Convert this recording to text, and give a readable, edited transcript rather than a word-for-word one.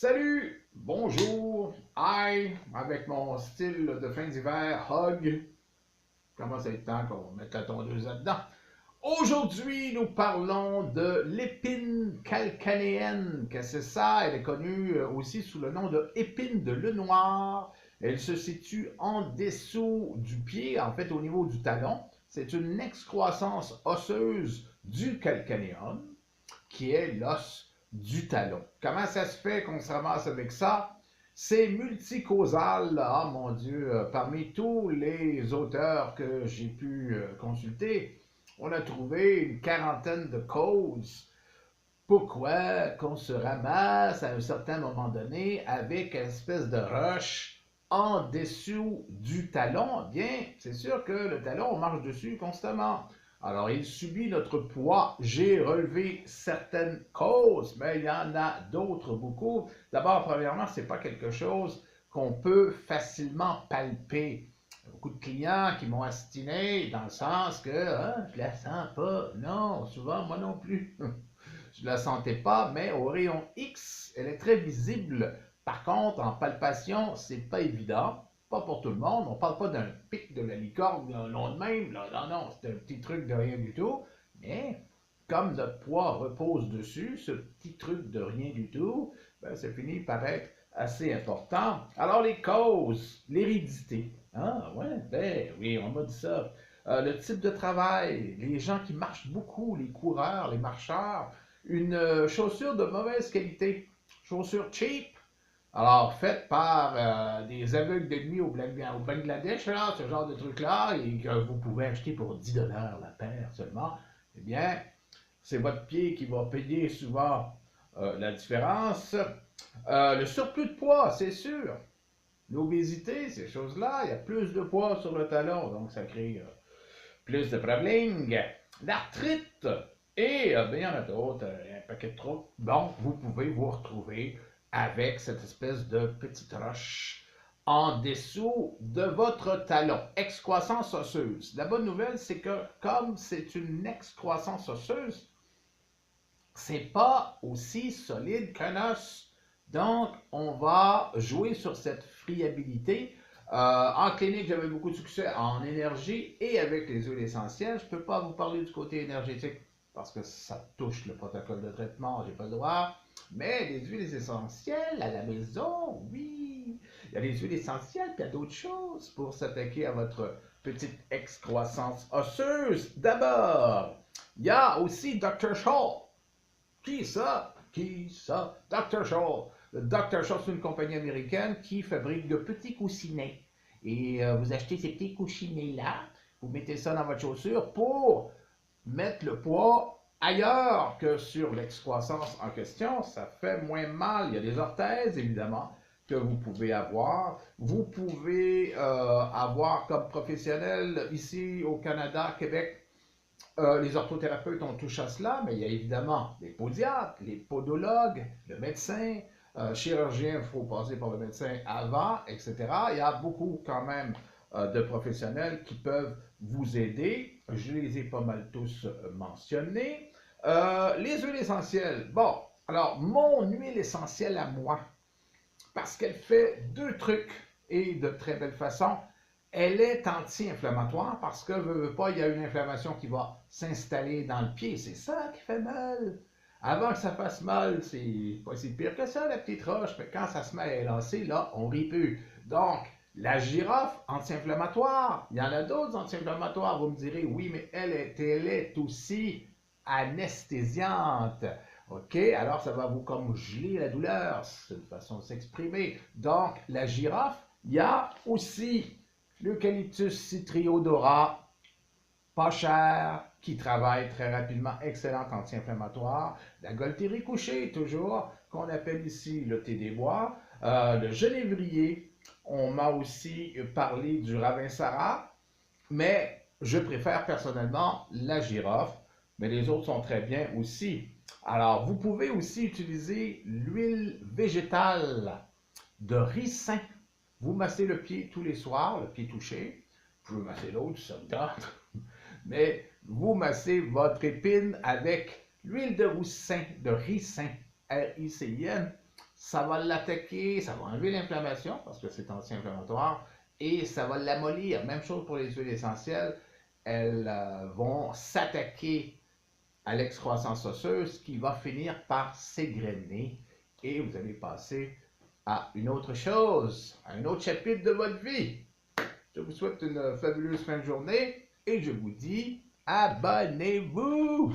Salut, bonjour, hi, avec mon style de fin d'hiver, hug. Commence à être temps qu'on mette la tondeuse là-dedans. Aujourd'hui, nous parlons de l'épine calcanéenne. Qu'est-ce que c'est ça? Elle est connue aussi sous le nom de épine de Lenoir. Elle se situe en dessous du pied, en fait au niveau du talon. C'est une excroissance osseuse du calcanéum qui est l'os du talon. Comment ça se fait qu'on se ramasse avec ça? C'est multicausal, ah mon Dieu, parmi tous les auteurs que j'ai pu consulter, on a trouvé une quarantaine de causes. Pourquoi qu'on se ramasse à un certain moment donné avec une espèce de roche en dessous du talon? Bien, c'est sûr que le talon, on marche dessus constamment. Alors, il subit notre poids. J'ai relevé certaines causes, mais il y en a d'autres beaucoup. D'abord, premièrement, ce n'est pas quelque chose qu'on peut facilement palper. Beaucoup de clients qui m'ont astiné dans le sens que je la sens pas. Non, souvent, moi non plus. Je ne la sentais pas, mais au rayon X, elle est très visible. Par contre, en palpation, c'est pas évident. Pas pour tout le monde. On ne parle pas d'un pic de la licorne long de même. Là. Non, non, c'est un petit truc de rien du tout. Mais comme notre poids repose dessus, ce petit truc de rien du tout, ben, ça finit par être assez important. Alors, les causes, l'hérédité. Ah, ouais, ben oui, on m'a dit ça. Le type de travail, les gens qui marchent beaucoup, les coureurs, les marcheurs, une chaussure de mauvaise qualité, chaussure cheap, alors faite par des aveugles de nuit au Bangladesh, là, ce genre de truc-là, et que vous pouvez acheter pour 10 dollars la paire seulement, eh bien, c'est votre pied qui va payer souvent la différence. Le surplus de poids, c'est sûr. L'obésité, ces choses-là, il y a plus de poids sur le talon, donc ça crée plus de problèmes. L'arthrite et bien, il y en a d'autres, un paquet de trucs. Donc, vous pouvez vous retrouver avec cette espèce de petite roche en dessous de votre talon. Excroissance osseuse. La bonne nouvelle, c'est que comme c'est une excroissance osseuse, c'est pas aussi solide qu'un os. Donc, on va jouer sur cette friabilité. En clinique, j'avais beaucoup de succès en énergie et avec les huiles essentielles. Je ne peux pas vous parler du côté énergétique parce que ça touche le protocole de traitement, j'ai pas le droit. Mais les huiles essentielles à la maison, oui. Il y a les huiles essentielles, puis il y a d'autres choses pour s'attaquer à votre petite excroissance osseuse. D'abord, il y a aussi Dr. Shaw. Qui ça? Qui ça? Dr. Shaw. Le Dr. Shaw, c'est une compagnie américaine qui fabrique de petits coussinets. Et vous achetez ces petits coussinets-là, vous mettez ça dans votre chaussure pour mettre le poids ailleurs que sur l'excroissance en question. Ça fait moins mal. Il y a des orthèses, évidemment, que vous pouvez avoir. Vous pouvez avoir comme professionnel ici au Canada, Québec, les orthothérapeutes ont touché à cela, mais il y a évidemment les podiatres, les podologues, le médecin, chirurgien, il faut passer par le médecin avant, etc. Il y a beaucoup quand même de professionnels qui peuvent vous aider. Je les ai pas mal tous mentionnés. Les huiles essentielles. Bon, alors mon huile essentielle à moi, parce qu'elle fait deux trucs et de très belle façon. Elle est anti-inflammatoire parce que, veut pas, il y a une inflammation qui va s'installer dans le pied. C'est ça qui fait mal. Avant que ça fasse mal, c'est pas si pire que ça, la petite roche. Mais quand ça se met à élancer, là, on rit plus. Donc, la girofle, anti-inflammatoire. Il y en a d'autres anti-inflammatoires. Vous me direz, oui, mais elle est aussi anesthésiante. OK? Alors, ça va vous comme geler la douleur. C'est une façon de s'exprimer. Donc, la girofle, il y a aussi l'eucalyptus citriodora, pas cher, qui travaille très rapidement, excellent anti-inflammatoire. La Gualtérie couchée, toujours, qu'on appelle ici le thé des bois. Le genévrier, on m'a aussi parlé du ravinsara, mais je préfère personnellement la girofle, mais les autres sont très bien aussi. Alors, vous pouvez aussi utiliser l'huile végétale de ricin. Vous massez le pied tous les soirs, le pied touché. Vous pouvez masser l'autre, ça me tente. Mais vous massez votre épine avec l'huile de ricin, R-I-C-I-N. ça va l'attaquer, ça va enlever l'inflammation parce que c'est anti-inflammatoire et ça va l'amollir. Même chose pour les huiles essentielles, elles vont s'attaquer à l'excroissance osseuse qui va finir par s'égrener et vous allez passer à une autre chose, à un autre chapitre de votre vie. Je vous souhaite une fabuleuse fin de journée et je vous dis abonnez-vous!